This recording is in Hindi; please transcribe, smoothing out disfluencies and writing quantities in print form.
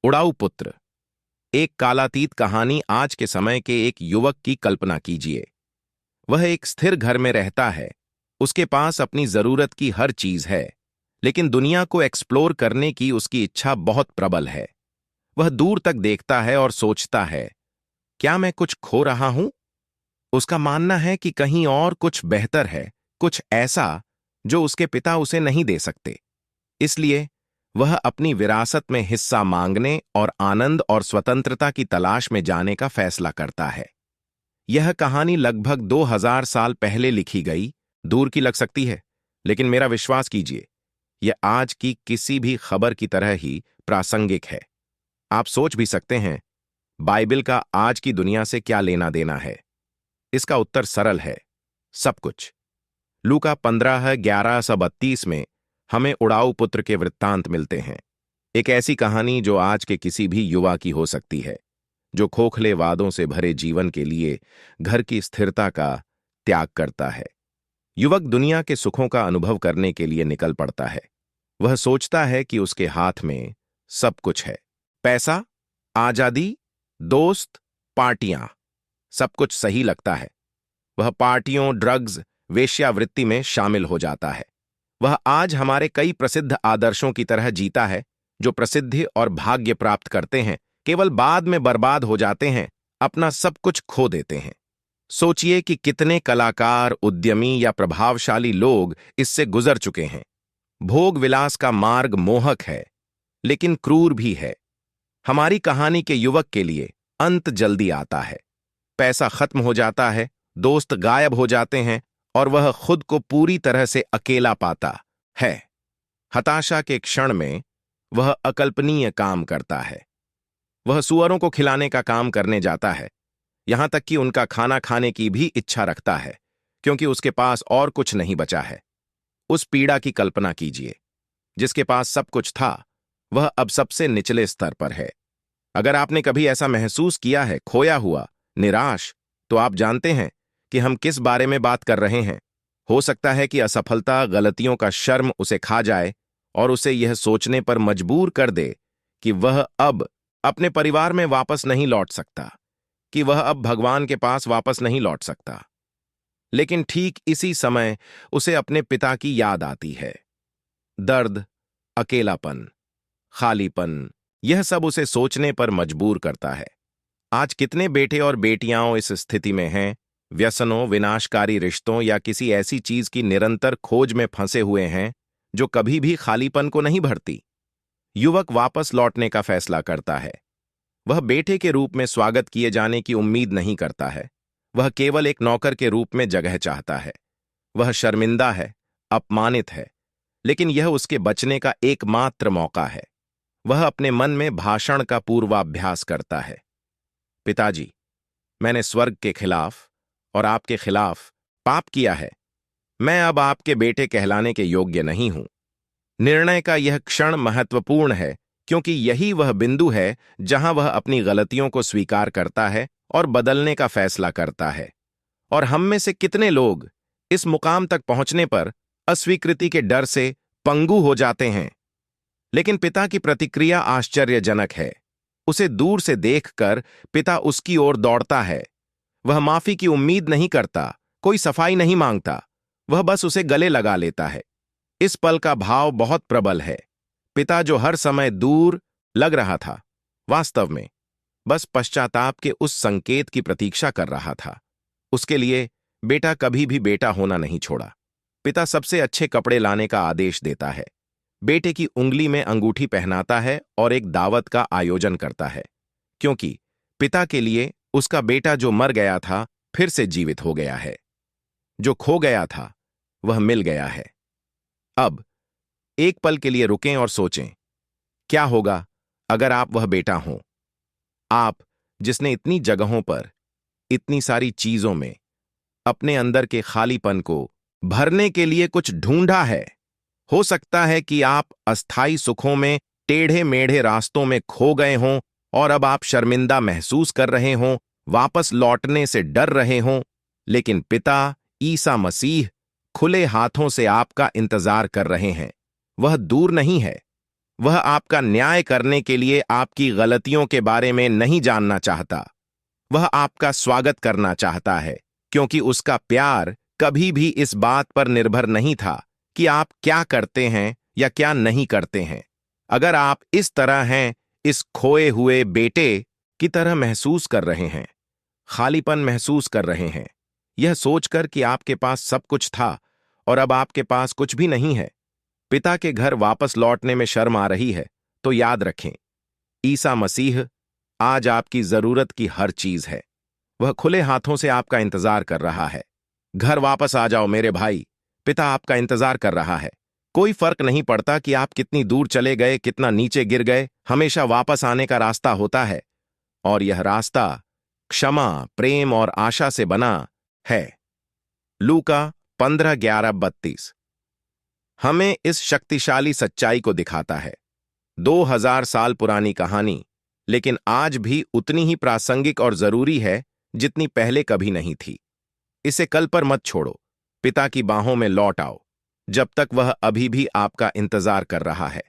उड़ाऊ पुत्र। एक कालातीत कहानी। आज के समय के एक युवक की कल्पना कीजिए। वह एक स्थिर घर में रहता है। उसके पास अपनी जरूरत की हर चीज है, लेकिन दुनिया को एक्सप्लोर करने की उसकी इच्छा बहुत प्रबल है। वह दूर तक देखता है और सोचता है, क्या मैं कुछ खो रहा हूं? उसका मानना है कि कहीं और कुछ बेहतर है, कुछ ऐसा जो उसके पिता उसे नहीं दे सकते। इसलिए वह अपनी विरासत में हिस्सा मांगने और आनंद और स्वतंत्रता की तलाश में जाने का फैसला करता है। यह कहानी लगभग 2000 साल पहले लिखी गई। दूर की लग सकती है, लेकिन मेरा विश्वास कीजिए, यह आज की किसी भी खबर की तरह ही प्रासंगिक है। आप सोच भी सकते हैं, बाइबिल का आज की दुनिया से क्या लेना देना है? इसका उत्तर सरल है, सब कुछ। लूका 15:11-32 में हमें उड़ाऊ पुत्र के वृत्तांत मिलते हैं। एक ऐसी कहानी जो आज के किसी भी युवा की हो सकती है, जो खोखले वादों से भरे जीवन के लिए घर की स्थिरता का त्याग करता है। युवक दुनिया के सुखों का अनुभव करने के लिए निकल पड़ता है। वह सोचता है कि उसके हाथ में सब कुछ है, पैसा, आजादी, दोस्त, पार्टियां। सब कुछ सही लगता है। वह पार्टियों, ड्रग्स, वेश्यावृत्ति में शामिल हो जाता है। वह आज हमारे कई प्रसिद्ध आदर्शों की तरह जीता है, जो प्रसिद्धि और भाग्य प्राप्त करते हैं, केवल बाद में बर्बाद हो जाते हैं, अपना सब कुछ खो देते हैं। सोचिए कि कितने कलाकार, उद्यमी या प्रभावशाली लोग इससे गुजर चुके हैं। भोग विलास का मार्ग मोहक है, लेकिन क्रूर भी है। हमारी कहानी के युवक के लिए अंत जल्दी आता है। पैसा खत्म हो जाता है, दोस्त गायब हो जाते हैं और वह खुद को पूरी तरह से अकेला पाता है। हताशा के क्षण में वह अकल्पनीय काम करता है। वह सुअरों को खिलाने का काम करने जाता है, यहां तक कि उनका खाना खाने की भी इच्छा रखता है, क्योंकि उसके पास और कुछ नहीं बचा है। उस पीड़ा की कल्पना कीजिए। जिसके पास सब कुछ था, वह अब सबसे निचले स्तर पर है। अगर आपने कभी ऐसा महसूस किया है, खोया हुआ, निराश, तो आप जानते हैं कि हम किस बारे में बात कर रहे हैं। हो सकता है कि असफलता, गलतियों का शर्म उसे खा जाए और उसे यह सोचने पर मजबूर कर दे कि वह अब अपने परिवार में वापस नहीं लौट सकता, कि वह अब भगवान के पास वापस नहीं लौट सकता। लेकिन ठीक इसी समय उसे अपने पिता की याद आती है। दर्द, अकेलापन, खालीपन, यह सब उसे सोचने पर मजबूर करता है। आज कितने बेटे और बेटियां इस स्थिति में हैं, व्यसनों, विनाशकारी रिश्तों या किसी ऐसी चीज की निरंतर खोज में फंसे हुए हैं जो कभी भी खालीपन को नहीं भरती। युवक वापस लौटने का फैसला करता है। वह बेटे के रूप में स्वागत किए जाने की उम्मीद नहीं करता है। वह केवल एक नौकर के रूप में जगह चाहता है। वह शर्मिंदा है, अपमानित है, लेकिन यह उसके बचने का एकमात्र मौका है। वह अपने मन में भाषण का पूर्वाभ्यास करता है। पिताजी, मैंने स्वर्ग के खिलाफ और आपके खिलाफ पाप किया है। मैं अब आपके बेटे कहलाने के योग्य नहीं हूं। निर्णय का यह क्षण महत्वपूर्ण है, क्योंकि यही वह बिंदु है जहां वह अपनी गलतियों को स्वीकार करता है और बदलने का फैसला करता है। और हम में से कितने लोग इस मुकाम तक पहुंचने पर अस्वीकृति के डर से पंगु हो जाते हैं। लेकिन पिता की प्रतिक्रिया आश्चर्यजनक है। उसे दूर से देखकर पिता उसकी ओर दौड़ता है। वह माफी की उम्मीद नहीं करता, कोई सफाई नहीं मांगता, वह बस उसे गले लगा लेता है। इस पल का भाव बहुत प्रबल है। पिता जो हर समय दूर लग रहा था, वास्तव में बस पश्चाताप के उस संकेत की प्रतीक्षा कर रहा था। उसके लिए बेटा कभी भी बेटा होना नहीं छोड़ा। पिता सबसे अच्छे कपड़े लाने का आदेश देता है, बेटे की उंगली में अंगूठी पहनाता है और एक दावत का आयोजन करता है, क्योंकि पिता के लिए उसका बेटा जो मर गया था फिर से जीवित हो गया है। जो खो गया था वह मिल गया है। अब एक पल के लिए रुकें और सोचें, क्या होगा अगर आप वह बेटा हों? आप जिसने इतनी जगहों पर, इतनी सारी चीजों में अपने अंदर के खालीपन को भरने के लिए कुछ ढूंढा है। हो सकता है कि आप अस्थाई सुखों में, टेढ़े मेढ़े रास्तों में खो गए हों और अब आप शर्मिंदा महसूस कर रहे हों, वापस लौटने से डर रहे हों। लेकिन पिता, ईसा मसीह, खुले हाथों से आपका इंतजार कर रहे हैं। वह दूर नहीं है, वह आपका न्याय करने के लिए आपकी गलतियों के बारे में नहीं जानना चाहता। वह आपका स्वागत करना चाहता है, क्योंकि उसका प्यार कभी भी इस बात पर निर्भर नहीं था कि आप क्या करते हैं या क्या नहीं करते हैं। अगर आप इस तरह हैं, इस खोए हुए बेटे की तरह महसूस कर रहे हैं, खालीपन महसूस कर रहे हैं, यह सोचकर कि आपके पास सब कुछ था और अब आपके पास कुछ भी नहीं है, पिता के घर वापस लौटने में शर्म आ रही है, तो याद रखें, ईसा मसीह आज आपकी जरूरत की हर चीज है। वह खुले हाथों से आपका इंतजार कर रहा है। घर वापस आ जाओ मेरे भाई, पिता आपका इंतजार कर रहा है। कोई फर्क नहीं पड़ता कि आप कितनी दूर चले गए, कितना नीचे गिर गए, हमेशा वापस आने का रास्ता होता है, और यह रास्ता क्षमा, प्रेम और आशा से बना है। लूका 15:11-32 हमें इस शक्तिशाली सच्चाई को दिखाता है। 2000 साल पुरानी कहानी, लेकिन आज भी उतनी ही प्रासंगिक और जरूरी है जितनी पहले कभी नहीं थी। इसे कल पर मत छोड़ो, पिता की बाहों में लौट आओ, जब तक वह अभी भी आपका इंतजार कर रहा है।